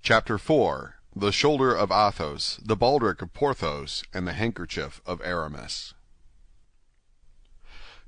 Chapter 4. The Shoulder of Athos, the Baldric of Porthos, and the Handkerchief of Aramis.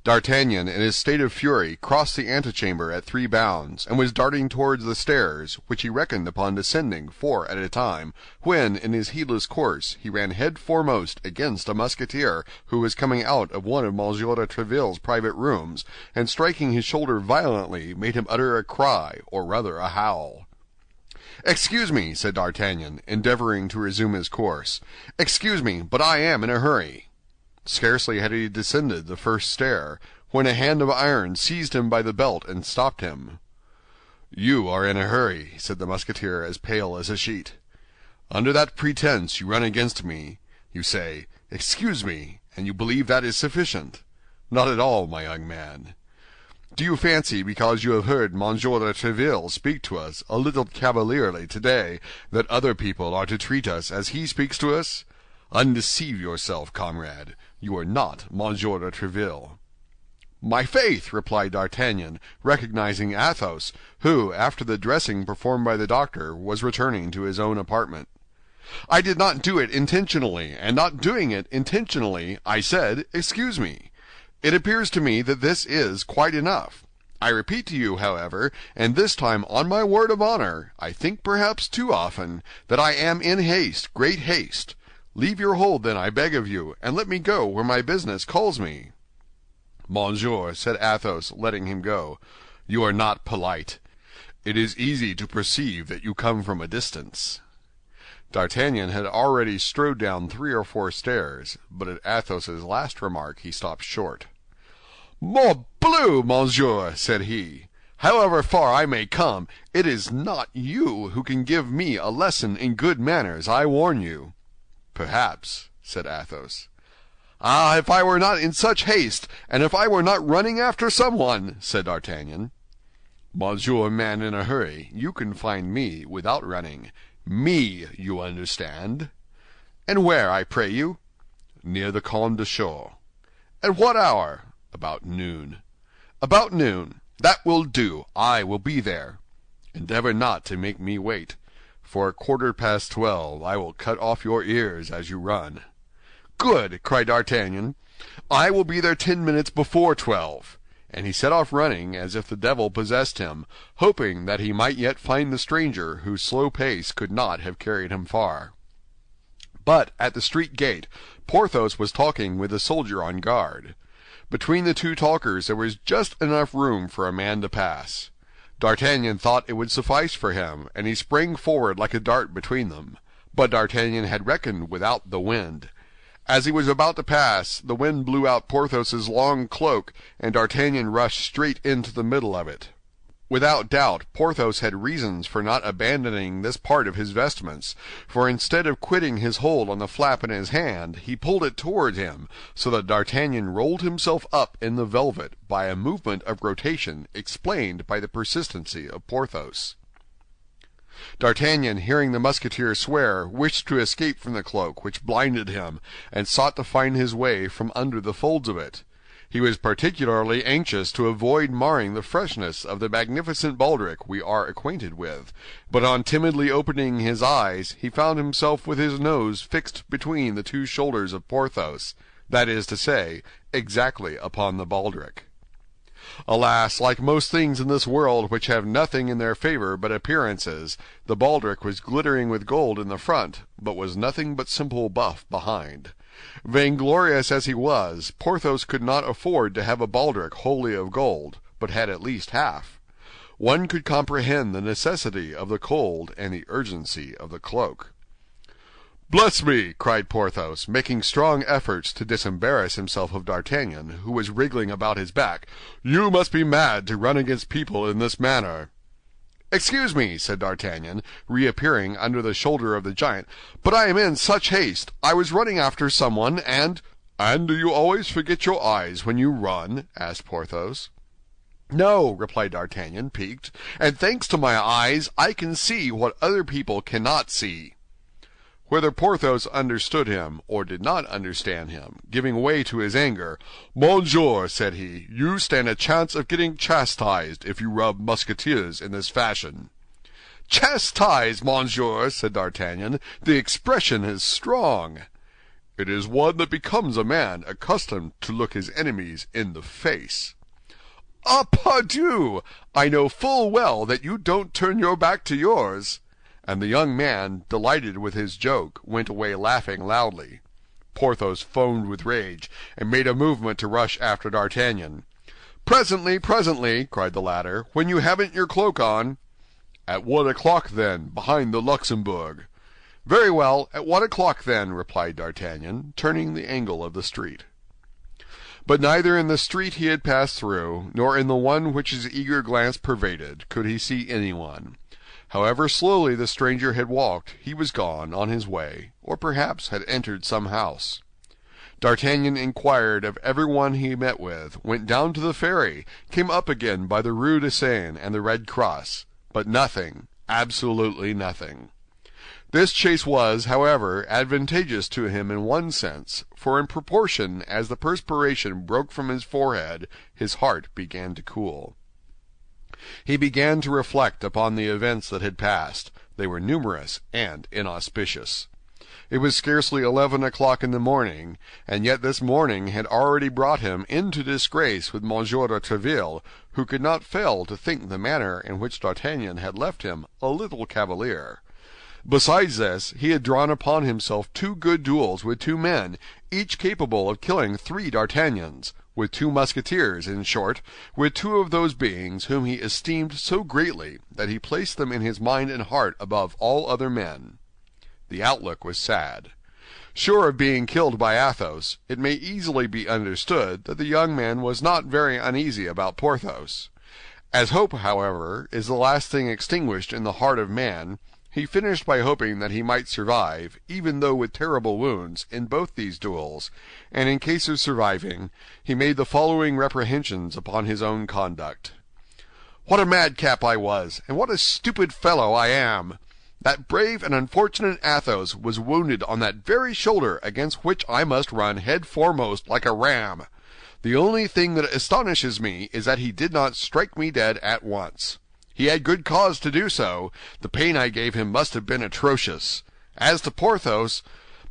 D'Artagnan, in his state of fury, crossed the antechamber at 3 bounds, and was darting towards the stairs, which he reckoned upon descending 4 at a time, when, in his heedless course, he ran head foremost against a Musketeer who was coming out of one of Monsieur de Tréville's private rooms, and striking his shoulder violently, made him utter a cry, or rather a howl. "Excuse me," said D'Artagnan, endeavoring to resume his course. "Excuse me, but I am in a hurry." Scarcely had he descended the first stair, when a hand of iron seized him by the belt and stopped him. "You are in a hurry," said the Musketeer, as pale as a sheet. "Under that pretense you run against me. You say, 'Excuse me,' and you believe that is sufficient. Not at all, my young man. Do you fancy, because you have heard Monsieur de Tréville speak to us a little cavalierly today, that other people are to treat us as he speaks to us? Undeceive yourself, comrade. You are not Monsieur de Tréville." "My faith!" replied D'Artagnan, recognizing Athos, who, after the dressing performed by the doctor, was returning to his own apartment. "I did not do it intentionally, and not doing it intentionally, I said, 'Excuse me.' It appears to me that this is quite enough. I repeat to you, however, and this time on my word of honor, I think perhaps too often, that I am in haste, great haste. Leave your hold, then, I beg of you, and let me go where my business calls me." "Monsieur," said Athos, letting him go, "you are not polite. It is easy to perceive that you come from a distance." D'Artagnan had already strode down 3 or 4 stairs, but at Athos's last remark he stopped short. "Morbleu, monsieur," said he, "however far I may come, it is not you who can give me a lesson in good manners, I warn you." "Perhaps," said Athos. "Ah, if I were not in such haste, and if I were not running after someone," said D'Artagnan. "Monsieur, man in a hurry, you can find me without running. Me, you understand." "And where, I pray you?" "Near the Comte de Chaux." "At what hour?" "About noon." "About noon. That will do. I will be there." "Endeavor not to make me wait. For 12:15 I will cut off your ears as you run." "Good!" cried D'Artagnan. "I will be there 10 minutes before 12." And he set off running as if the devil possessed him, hoping that he might yet find the stranger whose slow pace could not have carried him far. But at the street gate, Porthos was talking with a soldier on guard. Between the 2 talkers there was just enough room for a man to pass. D'Artagnan thought it would suffice for him, and he sprang forward like a dart between them. But D'Artagnan had reckoned without the wind. As he was about to pass, the wind blew out Porthos's long cloak, and D'Artagnan rushed straight into the middle of it. Without doubt, Porthos had reasons for not abandoning this part of his vestments, for instead of quitting his hold on the flap in his hand, he pulled it toward him, so that D'Artagnan rolled himself up in the velvet by a movement of rotation explained by the persistency of Porthos. D'Artagnan, hearing the Musketeer swear, wished to escape from the cloak, which blinded him, and sought to find his way from under the folds of it. He was particularly anxious to avoid marring the freshness of the magnificent Baldric we are acquainted with, but on timidly opening his eyes, he found himself with his nose fixed between the 2 shoulders of Porthos, that is to say, exactly upon the Baldric. Alas, like most things in this world which have nothing in their favor but appearances, the Baldric was glittering with gold in the front, but was nothing but simple buff behind. Vainglorious as he was, Porthos could not afford to have a Baldric wholly of gold, but had at least half. One could comprehend the necessity of the cold and the urgency of the cloak. "Bless me!" cried Porthos, making strong efforts to disembarrass himself of D'Artagnan, who was wriggling about his back. "You must be mad to run against people in this manner." "Excuse me," said D'Artagnan, reappearing under the shoulder of the giant, "but I am in such haste. I was running after someone, and—" "And do you always forget your eyes when you run?" asked Porthos. "No," replied D'Artagnan, piqued, "and thanks to my eyes, I can see what other people cannot see." Whether Porthos understood him or did not understand him, giving way to his anger, "Monsieur," said he, "you stand a chance of getting chastised if you rub Musketeers in this fashion." "Chastise, monsieur," said D'Artagnan. "The expression is strong." "It is one that becomes a man accustomed to look his enemies in the face." "Ah, pardieu! I know full well that you don't turn your back to yours." And the young man, delighted with his joke, went away laughing loudly. Porthos foamed with rage, and made a movement to rush after D'Artagnan. "Presently, presently," cried the latter, "when you haven't your cloak on." "At 1 o'clock, then, behind the Luxembourg." "Very well, at 1 o'clock, then," replied D'Artagnan, turning the angle of the street. But neither in the street he had passed through, nor in the one which his eager glance pervaded, could he see anyone. However slowly the stranger had walked, he was gone on his way, or perhaps had entered some house. D'Artagnan inquired of everyone he met with, went down to the ferry, came up again by the Rue de Seine and the Red Cross, but nothing, absolutely nothing. This chase was, however, advantageous to him in one sense, for in proportion as the perspiration broke from his forehead, his heart began to cool. He began to reflect upon the events that had passed. They were numerous and inauspicious. It was scarcely 11 o'clock in the morning, and yet this morning had already brought him into disgrace with Monsieur de Tréville, who could not fail to think the manner in which D'Artagnan had left him a little cavalier. Besides this, he had drawn upon himself 2 good duels with 2 men, each capable of killing 3 D'Artagnans, with 2 Musketeers, in short, with 2 of those beings whom he esteemed so greatly that he placed them in his mind and heart above all other men. The outlook was sad. Sure of being killed by Athos, it may easily be understood that the young man was not very uneasy about Porthos. As hope, however, is the last thing extinguished in the heart of man, he finished by hoping that he might survive, even though with terrible wounds, in both these duels, and in case of surviving, he made the following reprehensions upon his own conduct. "What a madcap I was, and what a stupid fellow I am! That brave and unfortunate Athos was wounded on that very shoulder against which I must run head foremost like a ram. The only thing that astonishes me is that he did not strike me dead at once. He had good cause to do so. The pain I gave him must have been atrocious. As to Porthos,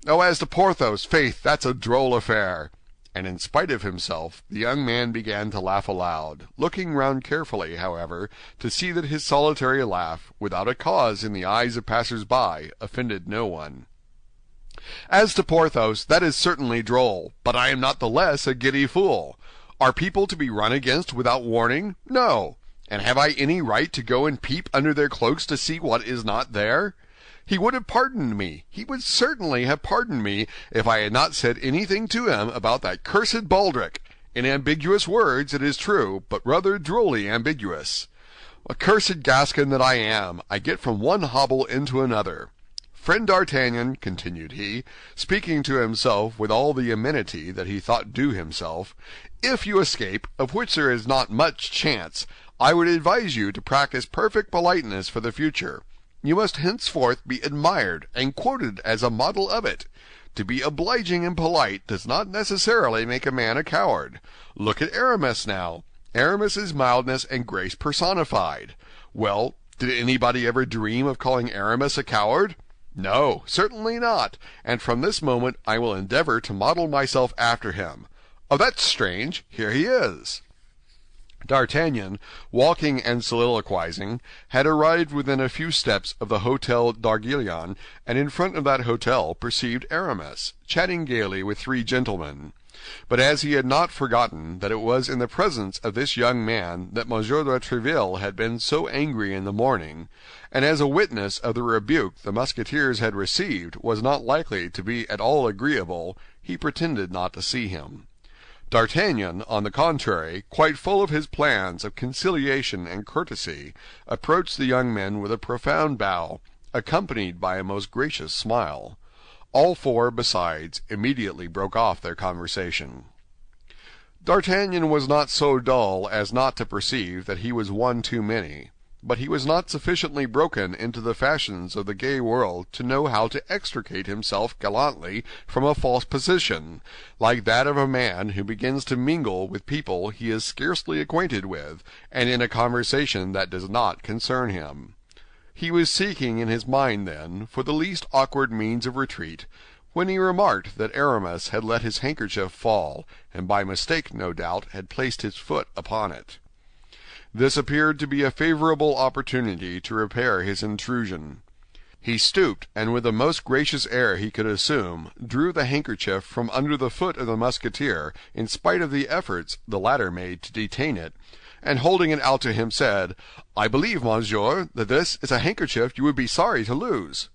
faith, that's a droll affair." And in spite of himself, the young man began to laugh aloud, looking round carefully, however, to see that his solitary laugh, without a cause in the eyes of passers-by, offended no one. "As to Porthos, that is certainly droll, but I am not the less a giddy fool. Are people to be run against without warning? No. And have I any right to go and peep under their cloaks to see what is not there? He would have pardoned me, he would certainly have pardoned me, if I had not said anything to him about that cursed Baldric, in ambiguous words, it is true, but rather drolly ambiguous. Accursed Gascon that I am, I get from one hobble into another. Friend D'Artagnan," continued he, speaking to himself with all the amenity that he thought due himself, "if you escape, of which there is not much chance, I would advise you to practice perfect politeness for the future. You must henceforth be admired and quoted as a model of it. To be obliging and polite does not necessarily make a man a coward. Look at Aramis now. Aramis is mildness and grace personified. Well, did anybody ever dream of calling Aramis a coward? No, certainly not, and from this moment I will endeavor to model myself after him. Oh, that's strange, here he is." D'Artagnan, walking and soliloquizing, had arrived within a few steps of the Hôtel d'Arguillon, and in front of that hotel perceived Aramis, chatting gaily with 3 gentlemen. But as he had not forgotten that it was in the presence of this young man that Monsieur de Tréville had been so angry in the morning, and as a witness of the rebuke the Musketeers had received was not likely to be at all agreeable, he pretended not to see him. D'Artagnan, on the contrary, quite full of his plans of conciliation and courtesy, approached the young men with a profound bow, accompanied by a most gracious smile. All 4, besides, immediately broke off their conversation. D'Artagnan was not so dull as not to perceive that he was one too many, but he was not sufficiently broken into the fashions of the gay world to know how to extricate himself gallantly from a false position, like that of a man who begins to mingle with people he is scarcely acquainted with, and in a conversation that does not concern him. He was seeking in his mind, then, for the least awkward means of retreat, when he remarked that Aramis had let his handkerchief fall, and by mistake, no doubt, had placed his foot upon it. This appeared to be a favorable opportunity to repair his intrusion. He stooped, and with the most gracious air he could assume, drew the handkerchief from under the foot of the Musketeer, in spite of the efforts the latter made to detain it, and holding it out to him said, "I believe, monsieur, that this is a handkerchief you would be sorry to lose."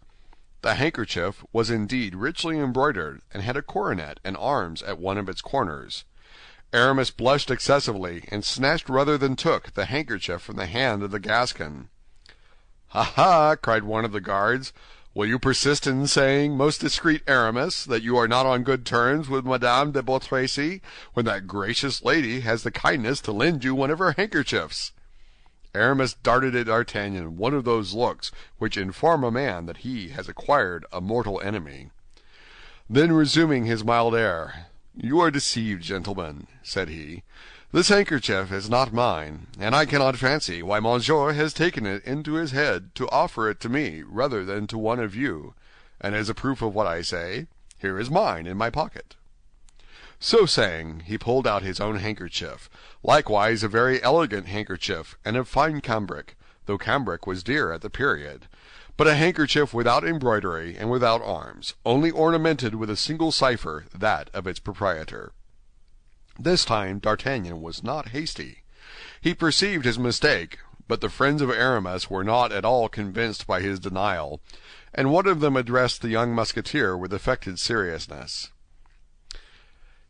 The handkerchief was indeed richly embroidered, and had a coronet and arms at one of its corners. Aramis blushed excessively, and snatched rather than took the handkerchief from the hand of the Gascon. "Ha, ha!" cried one of the guards. "Will you persist in saying, most discreet Aramis, that you are not on good terms with Madame de Bois Tracy, when that gracious lady has the kindness to lend you one of her handkerchiefs?" Aramis darted at D'Artagnan one of those looks which inform a man that he has acquired a mortal enemy. Then, resuming his mild air, "You are deceived, gentlemen," said he. "This handkerchief is not mine, and I cannot fancy why monsieur has taken it into his head to offer it to me rather than to one of you, and as a proof of what I say, here is mine in my pocket." So saying, he pulled out his own handkerchief, likewise a very elegant handkerchief, and of fine cambric, though cambric was dear at the period, but a handkerchief without embroidery and without arms, only ornamented with a single cipher, that of its proprietor. This time D'Artagnan was not hasty. He perceived his mistake, but the friends of Aramis were not at all convinced by his denial, and one of them addressed the young Musketeer with affected seriousness.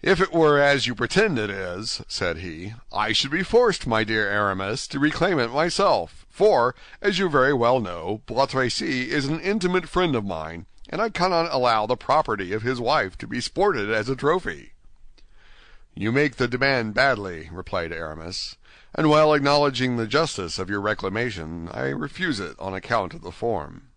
"If it were as you pretend it is," said he, "I should be forced, my dear Aramis, to reclaim it myself, for, as you very well know, Bois Tracy is an intimate friend of mine, and I cannot allow the property of his wife to be sported as a trophy." "You make the demand badly," replied Aramis, "and while acknowledging the justice of your reclamation, I refuse it on account of the form."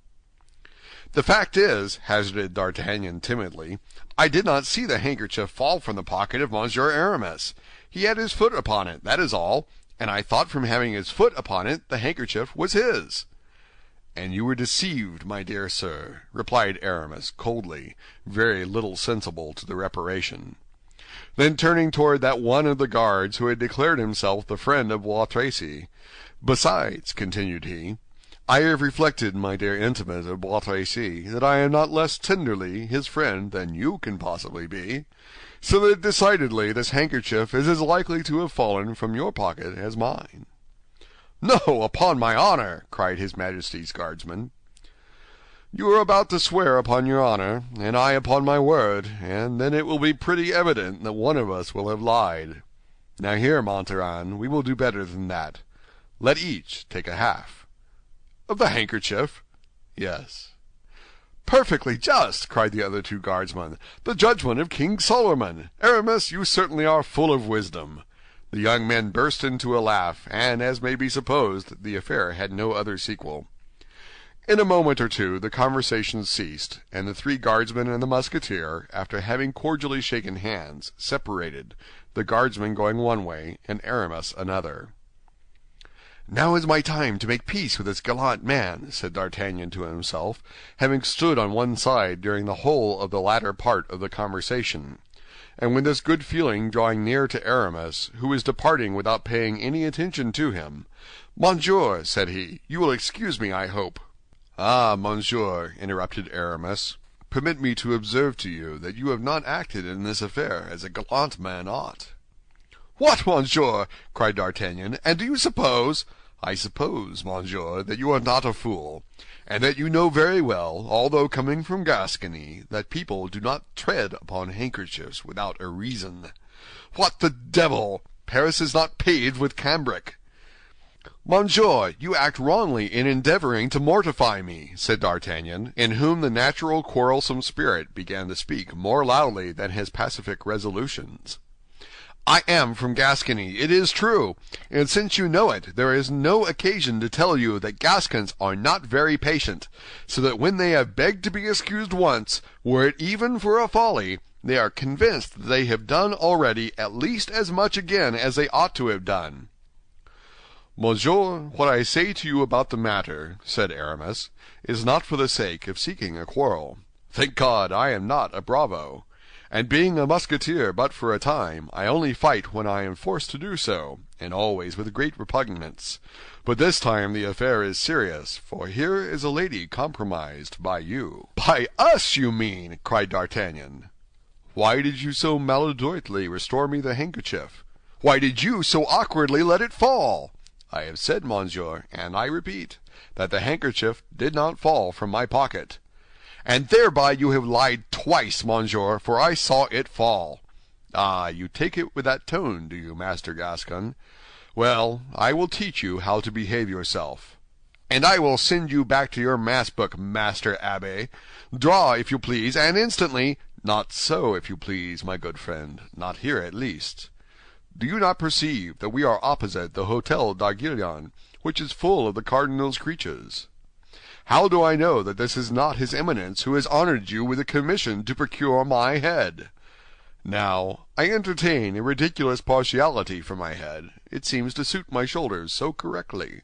"The fact is," hazarded D'Artagnan timidly, "I did not see the handkerchief fall from the pocket of Monsieur Aramis. He had his foot upon it, that is all, and I thought from having his foot upon it the handkerchief was his." "And you were deceived, my dear sir," replied Aramis coldly, very little sensible to the reparation. Then turning toward that one of the guards who had declared himself the friend of Bois Tracy, "Besides," continued he, "I have reflected, my dear intimate of Bois Tracy, that I am not less tenderly his friend than you can possibly be, so that decidedly this handkerchief is as likely to have fallen from your pocket as mine." "No, upon my honor!" cried his Majesty's guardsman. "You are about to swear upon your honor, and I upon my word, and then it will be pretty evident that one of us will have lied. Now here, Montaran, we will do better than that. Let each take a half." "Of the handkerchief?" "Yes." "Perfectly just!" cried the other two guardsmen. "The judgment of King Solomon! Aramis, you certainly are full of wisdom." The young men burst into a laugh, and, as may be supposed, the affair had no other sequel. In a moment or two the conversation ceased, and the three guardsmen and the Musketeer, after having cordially shaken hands, separated, the guardsman going one way and Aramis another. "Now is my time to make peace with this gallant man," said D'Artagnan to himself, having stood on one side during the whole of the latter part of the conversation, and with this good feeling drawing near to Aramis, who was departing without paying any attention to him. "Monsieur," said he, "you will excuse me, I hope." "Ah, monsieur," interrupted Aramis, "permit me to observe to you that you have not acted in this affair as a gallant man ought." "What, monsieur?" cried D'Artagnan. "And do you suppose—" "I suppose, monsieur, that you are not a fool, and that you know very well, although coming from Gascony, that people do not tread upon handkerchiefs without a reason." "What the devil! Paris is not paved with cambric." "Monsieur, you act wrongly in endeavoring to mortify me," said D'Artagnan, in whom the natural quarrelsome spirit began to speak more loudly than his pacific resolutions. "I am from Gascony, it is true, and since you know it, there is no occasion to tell you that Gascons are not very patient, so that when they have begged to be excused once, were it even for a folly, they are convinced that they have done already at least as much again as they ought to have done." "Monsieur, what I say to you about the matter," said Aramis, "is not for the sake of seeking a quarrel. Thank God, I am not a bravo. And being a Musketeer but for a time, I only fight when I am forced to do so, and always with great repugnance. But this time the affair is serious, for here is a lady compromised by you." "By us, you mean!" cried D'Artagnan. "Why did you so maladroitly restore me the handkerchief? Why did you so awkwardly let it fall? I have said, monsieur, and I repeat, that the handkerchief did not fall from my pocket." "And thereby you have lied twice, monsieur, for I saw it fall." "Ah, you take it with that tone, do you, Master Gascon? Well, I will teach you how to behave yourself. And I will send you back to your mass book, Master Abbé. Draw, if you please, and instantly—" "Not so, if you please, my good friend, not here at least. Do you not perceive that we are opposite the Hôtel d'Arguillon, which is full of the cardinal's creatures? How do I know that this is not his Eminence who has honored you with a commission to procure my head? Now, I entertain a ridiculous partiality for my head; it seems to suit my shoulders so correctly.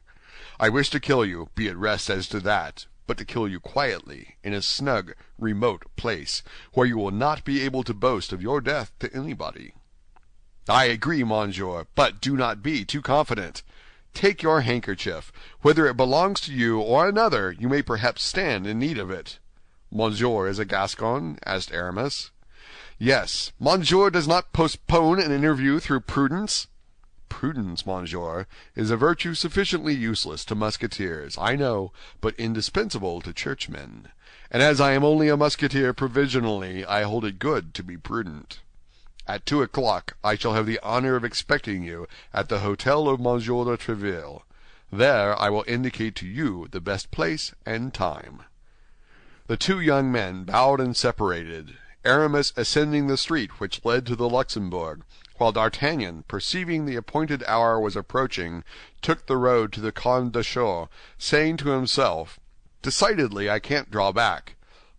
I wish to kill you, be at rest as to that, but to kill you quietly, in a snug, remote place, where you will not be able to boast of your death to anybody." "I agree, monsieur, but do not be too confident. Take your handkerchief. Whether it belongs to you or another, you may perhaps stand in need of it." "Monsieur is a Gascon?" asked Aramis. "Yes. Monsieur does not postpone an interview through prudence?" "Prudence, monsieur, is a virtue sufficiently useless to Musketeers, I know, but indispensable to churchmen. And as I am only a Musketeer provisionally, I hold it good to be prudent. At 2 o'clock I shall have the honor of expecting you at the Hôtel of Monsieur de Tréville. There I will indicate to you the best place and time." The two young men bowed and separated, Aramis ascending the street which led to the Luxembourg, while D'Artagnan, perceiving the appointed hour was approaching, took the road to the Camp de Chaux, saying to himself, "Decidedly I can't draw back,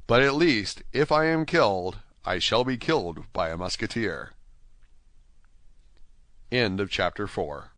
but at least, if I am killed, I shall be killed by a Musketeer." End of chapter 4.